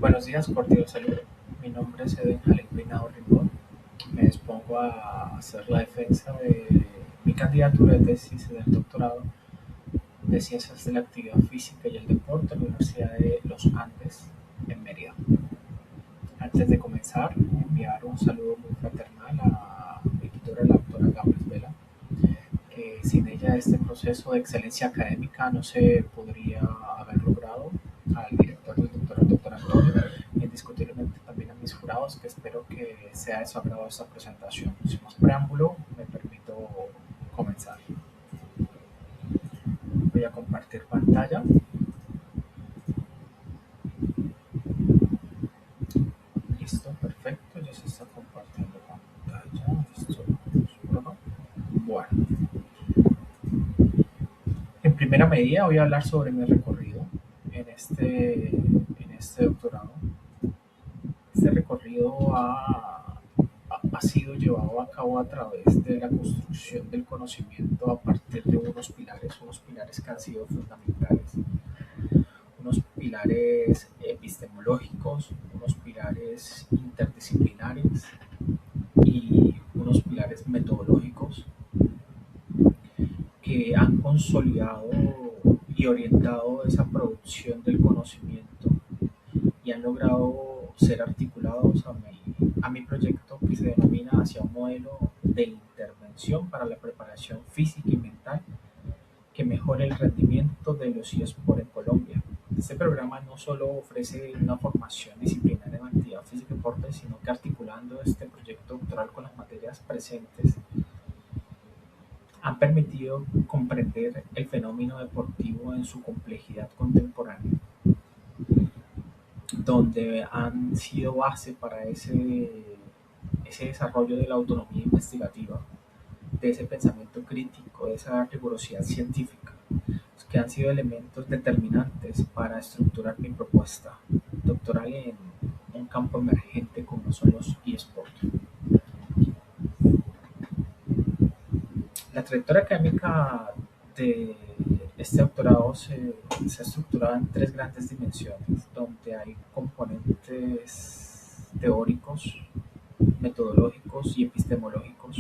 Buenos días, cordial saludo. Mi nombre es Eden Jalil Peinado Rincón. Me dispongo a hacer la defensa de mi candidatura de tesis del doctorado de Ciencias de la Actividad Física y el Deporte en la Universidad de los Andes, en Mérida. Antes de comenzar, enviar un saludo muy fraternal a mi tutora, la doctora Gabriel Vela, que sin ella este proceso de excelencia académica no se podría haber logrado, al director del doctor Antonio, y indiscutiblemente también a mis jurados, que espero que sea de su agrado esta presentación. Sin más preámbulo, me permito comenzar. Voy a compartir pantalla. Listo, perfecto, ya se está compartiendo pantalla. Listo. Bueno, en primera medida voy a hablar sobre mi recorrido en este doctorado. Este recorrido ha sido llevado a cabo a través de la construcción del conocimiento a partir de unos pilares que han sido fundamentales, unos pilares epistemológicos, unos pilares interdisciplinares y unos pilares metodológicos que han consolidado y orientado esa producción del conocimiento y han logrado ser articulados a mi proyecto, que se denomina hacia un modelo de intervención para la preparación física y mental que mejore el rendimiento de los eSports en Colombia. Este programa no solo ofrece una formación disciplinaria en actividad física y deporte, sino que articulando este proyecto doctoral con las materias presentes, han permitido comprender el fenómeno deportivo en su complejidad contemporánea, donde han sido base para ese desarrollo de la autonomía investigativa, de ese pensamiento crítico, de esa rigurosidad científica, que han sido elementos determinantes para estructurar mi propuesta doctoral en un campo emergente como son los eSports. La trayectoria académica de este doctorado se ha estructurado en tres grandes dimensiones, donde hay componentes teóricos, metodológicos y epistemológicos.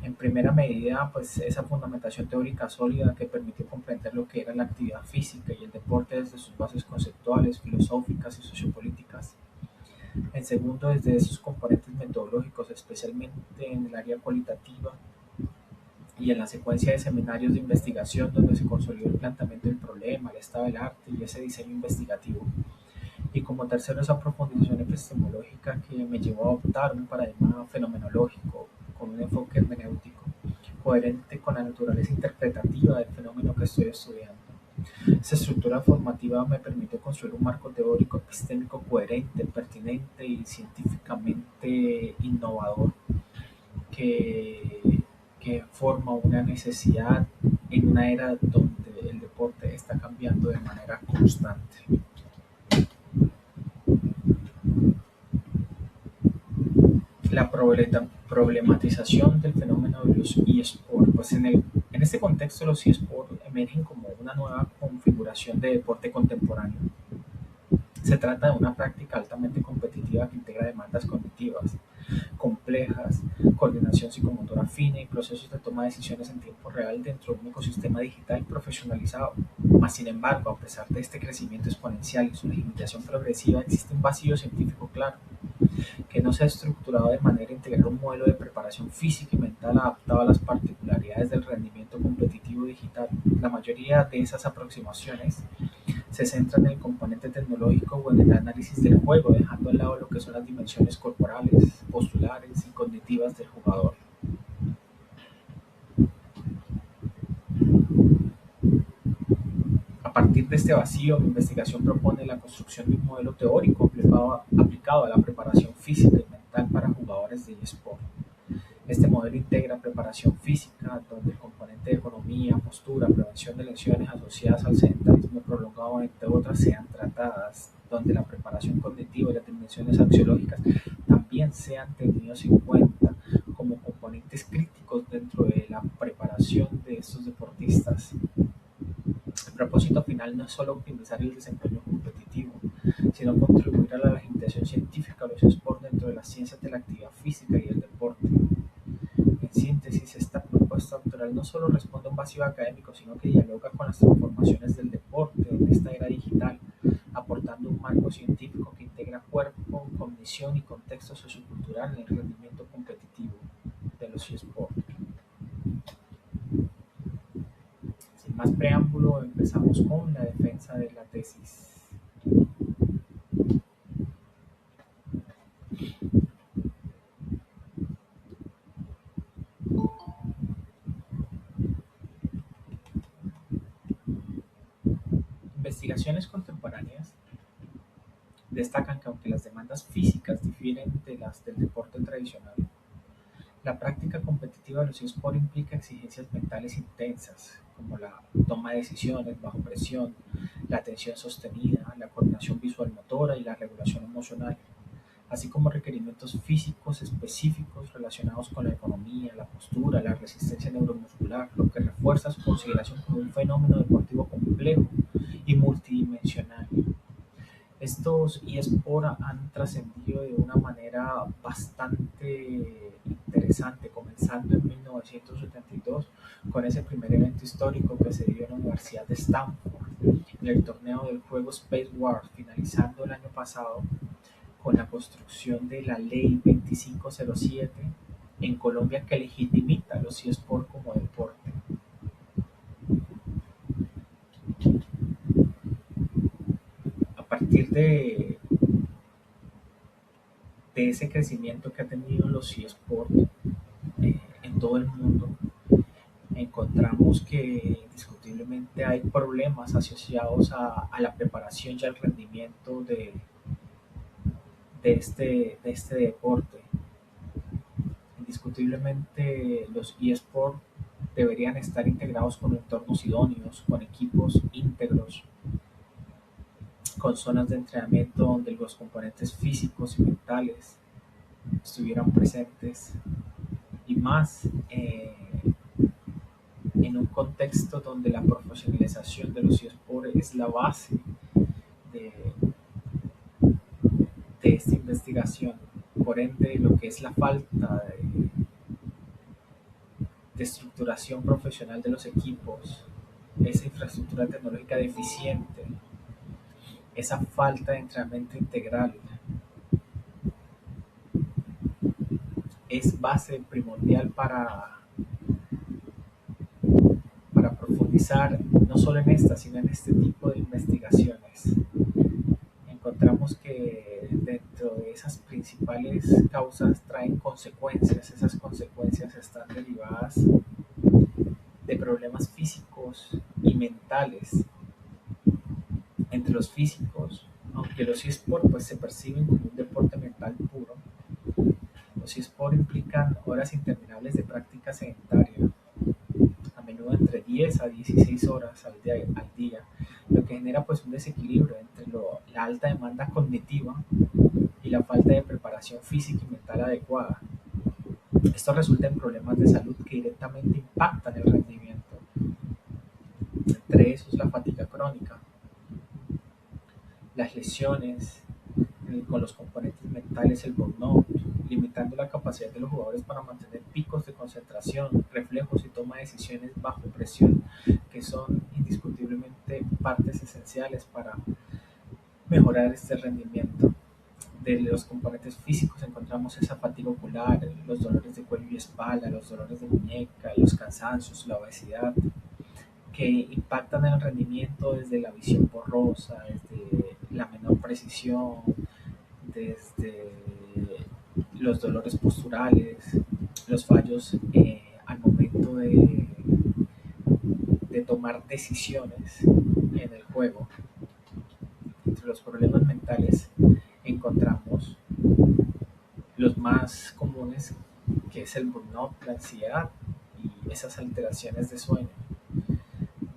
En primera medida, pues esa fundamentación teórica sólida que permitió comprender lo que era la actividad física y el deporte desde sus bases conceptuales, filosóficas y sociopolíticas. En segundo, desde esos componentes metodológicos, especialmente en el área cualitativa y en la secuencia de seminarios de investigación donde se consolidó el planteamiento del problema, el estado del arte y ese diseño investigativo. Y como tercero, esa profundización epistemológica que me llevó a adoptar un paradigma fenomenológico con un enfoque hermenéutico coherente con la naturaleza interpretativa del fenómeno que estoy estudiando. Esa estructura formativa me permitió construir un marco teórico epistémico coherente, pertinente y científicamente innovador que, que forma una necesidad en una era donde el deporte está cambiando de manera constante. La problematización del fenómeno de los eSports. Pues en este contexto los eSports emergen como una nueva configuración de deporte contemporáneo. Se trata de una práctica altamente competitiva que integra demandas cognitivas complejas, coordinación psicomotora fina y procesos de toma de decisiones en tiempo real dentro de un ecosistema digital profesionalizado. Mas, sin embargo, a pesar de este crecimiento exponencial y su legitimación progresiva, existe un vacío científico claro, que no se ha estructurado de manera integral un modelo de preparación física y mental adaptado a las particularidades del rendimiento competitivo digital. La mayoría de esas aproximaciones se centran en el componente tecnológico o en el análisis del juego, dejando de lado lo que son las dimensiones corporales, postulares y cognitivas del jugador. A partir de este vacío, mi investigación propone la construcción de un modelo teórico aplicado a la preparación física y mental para jugadores de eSport. Este modelo integra preparación física, donde el componente de economía, postura, prevención de lesiones asociadas al sedentarismo prolongado, entre otras, sean tratadas, donde la preparación cognitiva y las dimensiones axiológicas también sean tenidos en cuenta como componentes críticos dentro de la preparación de estos deportistas. El propósito final no es solo optimizar el desempeño competitivo, sino contribuir a la legitimación científica de los esports dentro de las ciencias de la actividad física y el deporte. En síntesis, esta propuesta doctoral no solo responde a un vacío académico, sino que dialoga con las transformaciones del deporte en esta era digital, aportando un marco científico que integra cuerpo, cognición y contexto sociocultural en el rendimiento competitivo de los eSports. Sin más preámbulo, empezamos con la defensa de la tesis. Investigaciones contemporáneas destacan que aunque las demandas físicas difieren de las del deporte tradicional, la práctica competitiva de los eSports implica exigencias mentales intensas, como la toma de decisiones bajo presión, la atención sostenida, la coordinación visual-motora y la regulación emocional, así como requerimientos físicos específicos relacionados con la economía, la postura, la resistencia neuromuscular, lo que refuerza su consideración como un fenómeno deportivo complejo y multidimensional. Estos eSports han trascendido de una manera bastante interesante, comenzando en 1972 con ese primer evento histórico que se dio en la Universidad de Stanford, en el torneo del juego Space Wars, finalizando el año pasado con la construcción de la Ley 2507 en Colombia que legitimita los eSports como deporte. A partir de ese crecimiento que ha tenido los eSports en todo el mundo, encontramos que indiscutiblemente hay problemas asociados a la preparación y al rendimiento de este deporte. Indiscutiblemente los eSports deberían estar integrados con entornos idóneos, con equipos íntegros, con zonas de entrenamiento donde los componentes físicos y mentales estuvieran presentes y más en un contexto donde la profesionalización de los eSports es la base de, de esta investigación. Por ende, lo que es la falta de estructuración profesional de los equipos, esa infraestructura tecnológica deficiente, esa falta de entrenamiento integral, es base primordial para profundizar no solo en esta, sino en este tipo de investigaciones. Encontramos que dentro de esas principales causas traen consecuencias. Esas consecuencias están derivadas de problemas físicos y mentales. Entre los físicos, aunque los eSports pues, se perciben como un deporte mental puro, los eSports implican horas interminables de práctica sedentaria, a menudo entre 10 a 16 horas al día, lo que genera pues un desequilibrio entre la alta demanda cognitiva y la falta de preparación física y mental adecuada. Esto resulta en problemas de salud que directamente impactan el rendimiento. Entre esos la fatiga crónica, las lesiones con los componentes mentales, el burnout, limitando la capacidad de los jugadores para mantener picos de concentración, reflejos y toma de decisiones bajo presión, que son indiscutiblemente partes esenciales para mejorar este rendimiento. De los componentes físicos encontramos esa fatiga ocular, los dolores de cuello y espalda, los dolores de muñeca, los cansancios, la obesidad, que impactan en el rendimiento desde la visión borrosa, desde la menor precisión, desde los dolores posturales, los fallos al momento de tomar decisiones en el juego. Entre los problemas mentales encontramos los más comunes, que es el burnout, la ansiedad y esas alteraciones de sueño,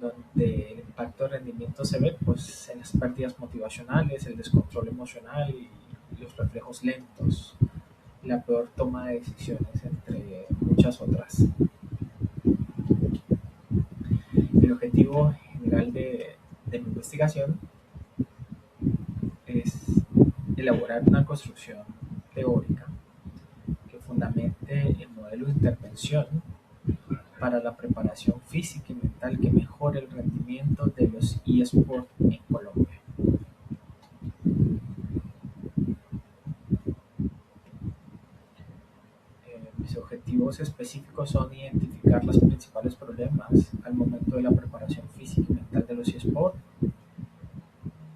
donde el impacto de rendimiento se ve pues, en las pérdidas motivacionales, el descontrol emocional y los reflejos lentos, la peor toma de decisiones, entre muchas otras. El objetivo general de mi investigación es elaborar una construcción teórica que fundamente el modelo de intervención para la preparación física y mental que mejore el rendimiento de los eSports en Colombia. Mis objetivos específicos son identificar los principales problemas al momento de la preparación física y mental de los eSports,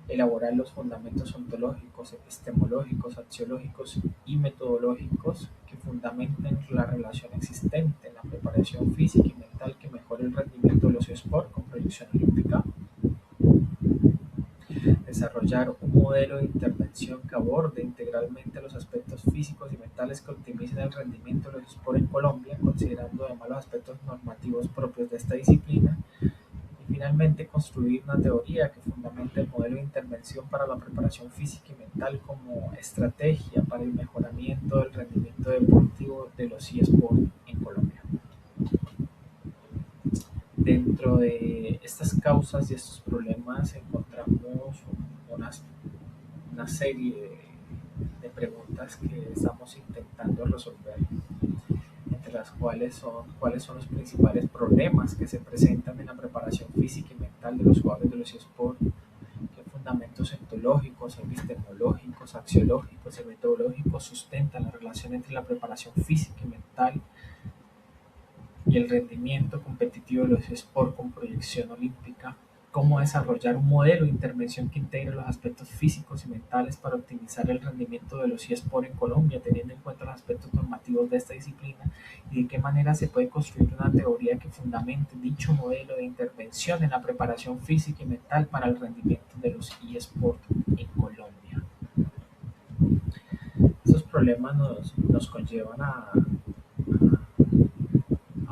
elaborar los fundamentos ontológicos, epistemológicos, axiológicos y metodológicos que fundamenten la relación existente en la preparación física y mental que mejore el rendimiento de los eSports con proyección olímpica, desarrollar un modelo de intervención que aborde integralmente los aspectos físicos y mentales que optimicen el rendimiento de los eSports en Colombia, considerando además los aspectos normativos propios de esta disciplina. Y finalmente, construir una teoría que fundamente el modelo de intervención para la preparación física y mental como estrategia para el mejoramiento del rendimiento deportivo de los eSports en Colombia. Dentro de estas causas y estos problemas encontramos una serie de preguntas que estamos intentando resolver, entre las cuáles son los principales problemas que se presentan en la preparación física y mental de los jugadores de los eSports, qué fundamentos etológicos, epistemológicos, axiológicos y metodológicos sustentan la relación entre la preparación física y mental y el rendimiento competitivo de los eSports con proyección olímpica, cómo desarrollar un modelo de intervención que integre los aspectos físicos y mentales para optimizar el rendimiento de los eSports en Colombia, teniendo en cuenta los aspectos normativos de esta disciplina, y de qué manera se puede construir una teoría que fundamente dicho modelo de intervención en la preparación física y mental para el rendimiento de los eSports en Colombia. Estos problemas nos conllevan a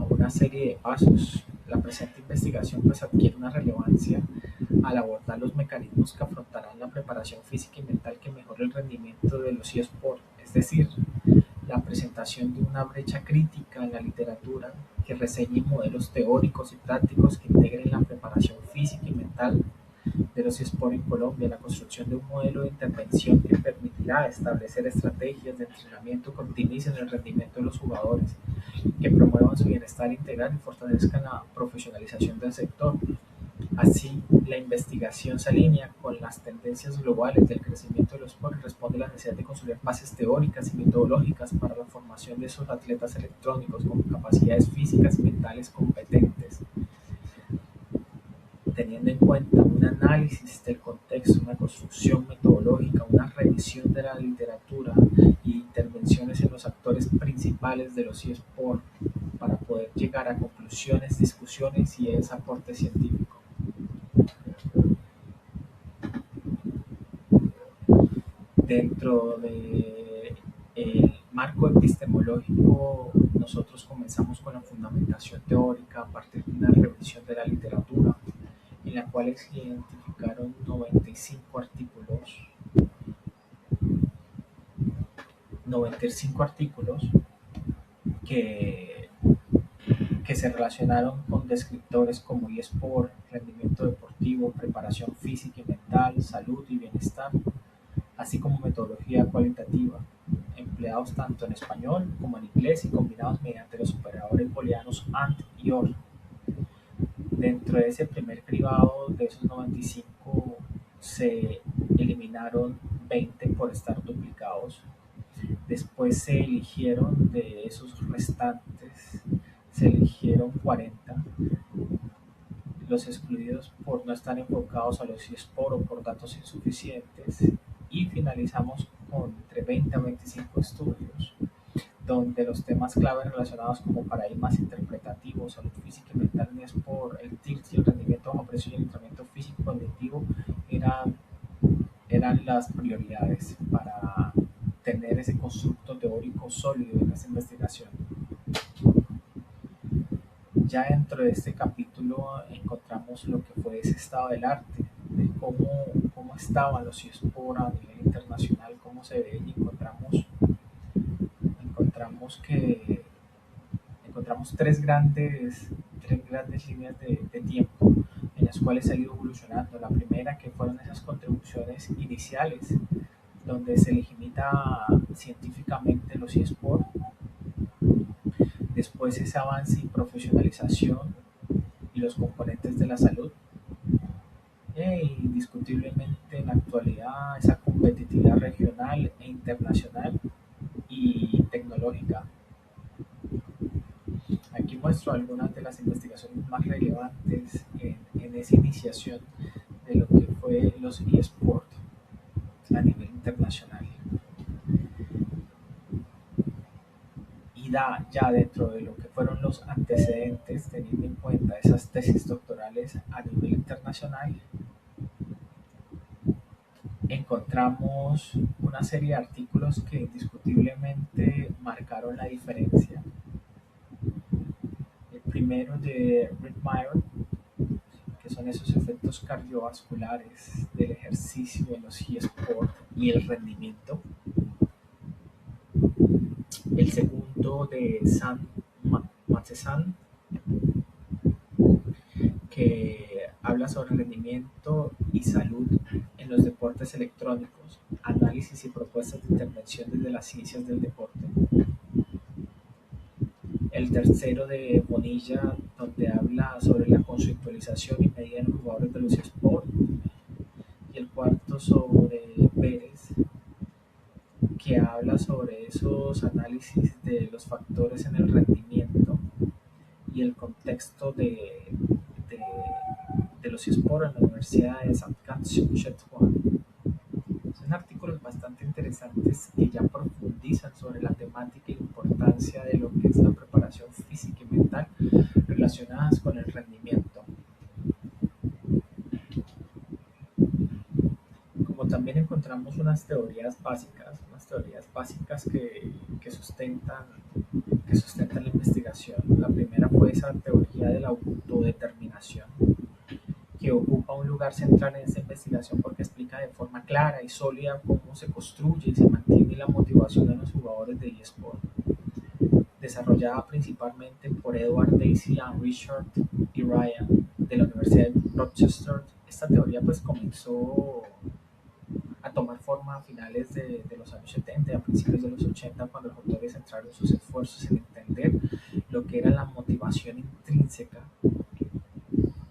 una serie de pasos. La presente investigación pues adquiere una relevancia al abordar los mecanismos que afrontarán la preparación física y mental que mejore el rendimiento de los eSports, es decir, la presentación de una brecha crítica en la literatura que reseñe modelos teóricos y prácticos que integren la preparación física y mental de los eSports en Colombia, la construcción de un modelo de intervención que permitirá establecer estrategias de entrenamiento que optimicen el rendimiento de los jugadores, que promuevan su bienestar integral y fortalezcan la profesionalización del sector. Así, la investigación se alinea con las tendencias globales del crecimiento de los esports y responde a la necesidad de construir bases teóricas y metodológicas para la formación de esos atletas electrónicos con capacidades físicas y mentales competentes, teniendo en cuenta un análisis del contexto, una construcción metodológica, una revisión de la literatura y intervenciones en los actores principales de los eSports para poder llegar a conclusiones, discusiones y ese aporte científico. Dentro del marco epistemológico, nosotros comenzamos con la fundamentación teórica a partir de una revisión de la literatura, en la cual se identificaron 95 artículos que, que se relacionaron con descriptores como eSport, rendimiento deportivo, preparación física y mental, salud y bienestar, así como metodología cualitativa, empleados tanto en español como en inglés y combinados mediante los operadores booleanos AND y OR. Dentro de ese primer cribado, de esos 95, se eliminaron 20 por estar duplicados. Después se eligieron de esos restantes, se eligieron 40, los excluidos por no estar enfocados a los eSports o por datos insuficientes, y finalizamos con entre 20 a 25 estudios, donde los temas clave relacionados como paradigmas interpretativos, salud física y mental en eSport, el TIRS y el rendimiento bajo presión y el entrenamiento físico y cognitivo eran, eran las prioridades para tener ese constructo teórico sólido en esta investigación. Ya dentro de este capítulo encontramos lo que fue ese estado del arte, de cómo estaban los eSports a nivel internacional, cómo se ven, y encontramos tres grandes líneas de tiempo. las cuales ha ido evolucionando. La primera, que fueron esas contribuciones iniciales, donde se legitimiza científicamente los eSports. Después ese avance y profesionalización y los componentes de la salud. Indiscutiblemente en la actualidad esa competitividad regional e internacional y tecnológica. Aquí muestro algunas de las investigaciones más relevantes en esa iniciación de lo que fue los eSports a nivel internacional. Y da ya dentro de lo que fueron los antecedentes, teniendo en cuenta esas tesis doctorales a nivel internacional, encontramos una serie de artículos que indiscutiblemente marcaron la diferencia. El primero de Rick Meyer, que son esos efectos cardiovasculares del ejercicio en los eSports y el rendimiento. El segundo de Sam Matheson, que habla sobre rendimiento y salud en los deportes electrónicos, análisis y propuestas de intervención desde las ciencias del deporte. El tercero de Bonilla, donde habla sobre la conceptualización y medida en los jugadores de los eSports. Y el cuarto sobre Pérez, que habla sobre esos análisis de los factores en el rendimiento y el contexto de, de los eSports en la Universidad de Saskatchewan. Son artículos bastante interesantes que ya profundizan sobre la temática y la importancia de lo que es la preparación física y mental relacionadas con el rendimiento. Como también encontramos unas teorías básicas que sustentan la investigación. La primera fue esa teoría de la autodeterminación, que ocupa un lugar central en esta investigación porque explica de forma clara y sólida cómo se construye y se mantiene la motivación de los jugadores de eSport. Desarrollada principalmente por Edward Dacey, Richard y Ryan de la Universidad de Rochester, esta teoría pues comenzó a tomar forma a finales de los años 70 y a principios de los 80, cuando los autores centraron sus esfuerzos en entender lo que era la motivación intrínseca,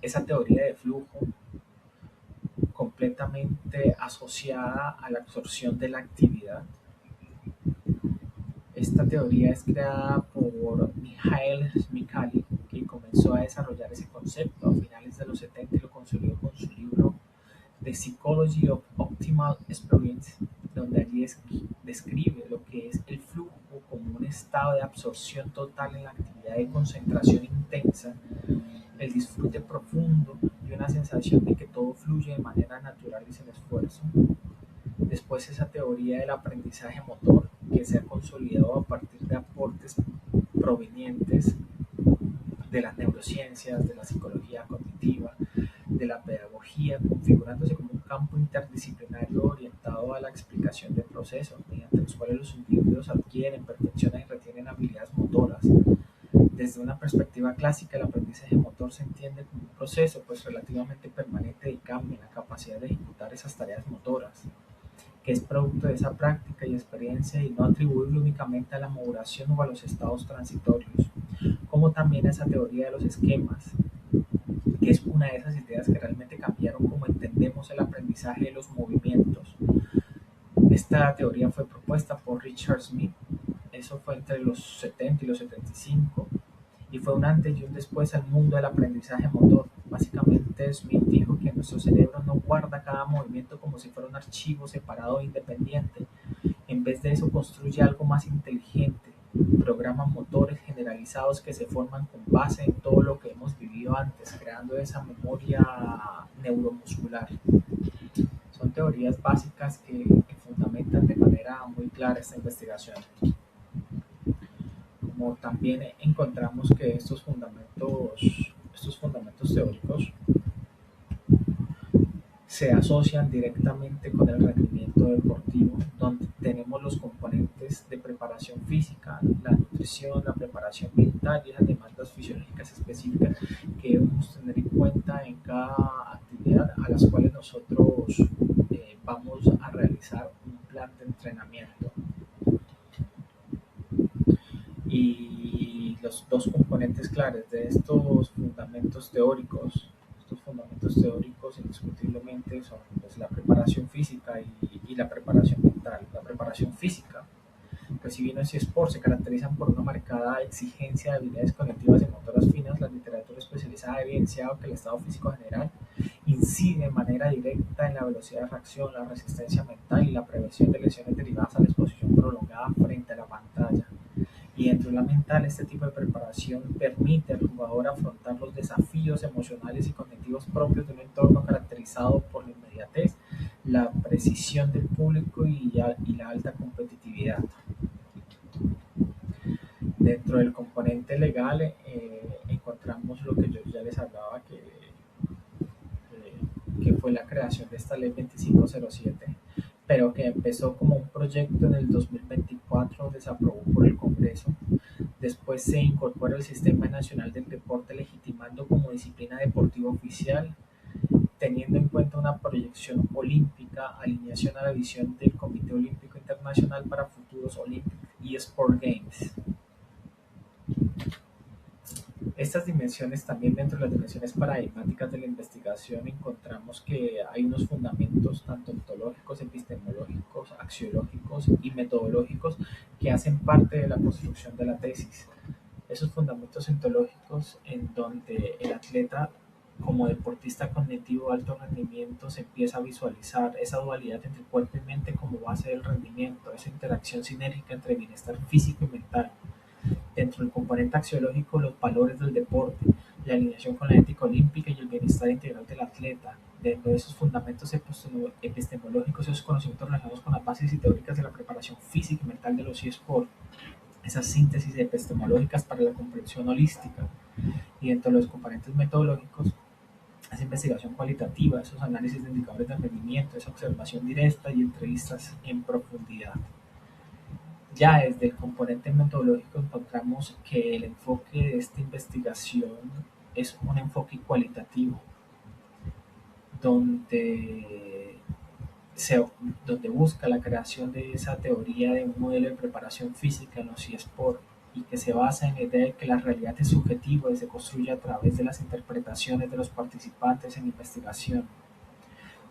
esa teoría de flujo completamente asociada a la absorción de la actividad. Esta teoría es creada por Mihail Csikszentmihalyi, que comenzó a desarrollar ese concepto a finales de los 70 y lo consolidó con su libro The Psychology of Optimal Experience, donde allí describe lo que es el flujo como un estado de absorción total en la actividad de concentración intensa, el disfrute profundo y una sensación de que todo fluye de manera natural y sin esfuerzo. Después esa teoría del aprendizaje motor, que se ha consolidado a partir de aportes provenientes de las neurociencias, de la psicología cognitiva, de la pedagogía, configurándose como un campo interdisciplinario orientado a la explicación de procesos, mediante los cuales los individuos adquieren, perfeccionan y retienen habilidades motoras. Desde una perspectiva clásica, el aprendizaje motor se entiende como un proceso pues relativamente permanente de cambio en la capacidad de ejecutar esas tareas motoras, que es producto de esa práctica y experiencia y no atribuirlo únicamente a la maduración o a los estados transitorios, como también a esa teoría de los esquemas, que es una de esas ideas que realmente cambiaron cómo entendemos el aprendizaje de los movimientos. Esta teoría fue propuesta por Richard Smith, eso fue entre los 70 y los 75, y fue un antes y un después al mundo del aprendizaje motor. Básicamente Smith dijo que nuestro cerebro no guarda cada movimiento como si fuera un archivo separado e independiente. En vez de eso construye algo más inteligente, programas motores generalizados que se forman con base en todo lo que hemos vivido antes, creando esa memoria neuromuscular. Son teorías básicas que fundamentan de manera muy clara esta investigación. Como también encontramos que estos fundamentos teóricos se asocian directamente con el rendimiento deportivo, donde tenemos los componentes de preparación física, la nutrición, la preparación mental y las demandas fisiológicas específicas que debemos tener en cuenta en cada actividad a las cuales nosotros vamos a realizar un plan de entrenamiento. Y los dos componentes claves de estos fundamentos teóricos indiscutiblemente son pues, la preparación física y la preparación mental. La preparación física, pues si bien los eSports se caracterizan por una marcada exigencia de habilidades cognitivas y motoras finas, la literatura especializada ha evidenciado que el estado físico general incide de manera directa en la velocidad de reacción, la resistencia mental y la prevención de lesiones derivadas a la exposición prolongada frente a la pantalla. Y dentro de la mental, este tipo de preparación permite al jugador afrontar los desafíos emocionales y cognitivos propios de un entorno caracterizado por la inmediatez, la precisión del público y la alta competitividad. Dentro del componente legal encontramos lo que yo ya les hablaba, que fue la creación de esta ley 2507, pero que empezó como un proyecto en el 2024 donde se aprobó por el Congreso. Después se incorpora el Sistema Nacional del Deporte legitimando como disciplina deportiva oficial, teniendo en cuenta una proyección olímpica, alineación a la visión del Comité Olímpico Internacional para futuros Olympic y Sport Games. Estas dimensiones, también dentro de las dimensiones paradigmáticas de la investigación, encontramos que hay unos fundamentos tanto ontológicos, epistemológicos, axiológicos y metodológicos que hacen parte de la construcción de la tesis. Esos fundamentos ontológicos en donde el atleta como deportista cognitivo de alto rendimiento se empieza a visualizar esa dualidad entre cuerpo y mente como base del rendimiento, esa interacción sinérgica entre bienestar físico y mental. Dentro del componente axiológico, los valores del deporte, la alineación con la ética olímpica y el bienestar integral del atleta. Dentro de esos fundamentos epistemológicos, esos conocimientos relacionados con las bases y teóricas de la preparación física y mental de los eSports, esas síntesis epistemológicas para la comprensión holística. Y dentro de los componentes metodológicos, esa investigación cualitativa, esos análisis de indicadores de rendimiento, esa observación directa y entrevistas en profundidad. Ya desde el componente metodológico encontramos que el enfoque de esta investigación es un enfoque cualitativo, donde, se, donde busca la creación de esa teoría de un modelo de preparación física en los eSports y que se basa en la idea de que la realidad es subjetiva y se construye a través de las interpretaciones de los participantes en investigación,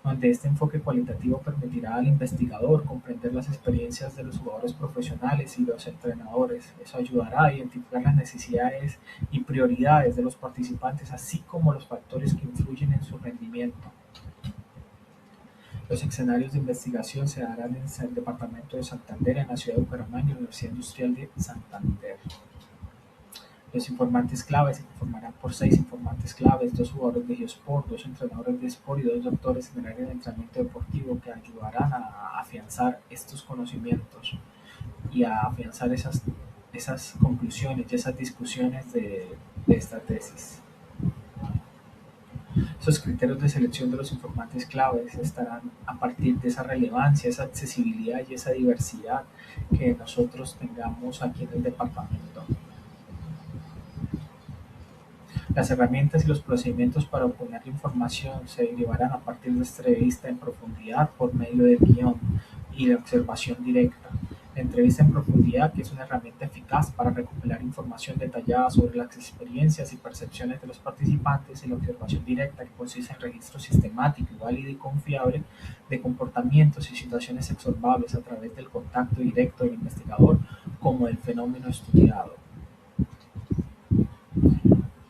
donde este enfoque cualitativo permitirá al investigador comprender las experiencias de los jugadores profesionales y los entrenadores. Eso ayudará a identificar las necesidades y prioridades de los participantes, así como los factores que influyen en su rendimiento. Los escenarios de investigación se darán en el departamento de Santander, en la ciudad de Bucaramanga y la Universidad Industrial de Santander. Los informantes claves se conformarán por 6 informantes claves, 2 jugadores de eSport, 2 entrenadores de eSport y 2 doctores en el área de entrenamiento deportivo que ayudarán a afianzar estos conocimientos y a afianzar esas conclusiones y esas discusiones de esta tesis. Esos criterios de selección de los informantes claves estarán a partir de esa relevancia, esa accesibilidad y esa diversidad que nosotros tengamos aquí en el departamento. Las herramientas y los procedimientos para obtener la información se derivarán a partir de esta entrevista en profundidad por medio del guión y de observación directa. La entrevista en profundidad, que es una herramienta eficaz para recopilar información detallada sobre las experiencias y percepciones de los participantes, y la observación directa, que consiste en registro sistemático, válido y confiable de comportamientos y situaciones observables a través del contacto directo del investigador como del fenómeno estudiado.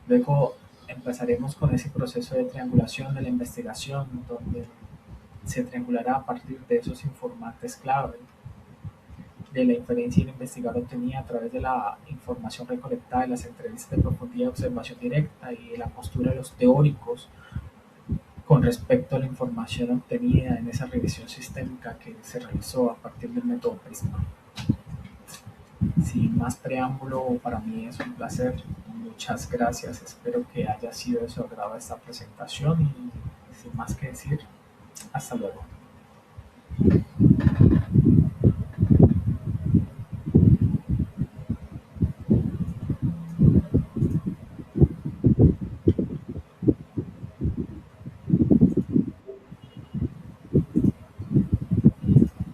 Luego empezaremos con ese proceso de triangulación de la investigación, donde se triangulará a partir de esos informantes clave, de la inferencia y la investigador obtenida a través de la información recolectada de las entrevistas de profundidad y observación directa y de la postura de los teóricos con respecto a la información obtenida en esa revisión sistémica que se realizó a partir del método PRISMA. Sin más preámbulo, para mí es un placer. Muchas gracias. Espero que haya sido de su agrado esta presentación y sin más que decir, Hasta luego.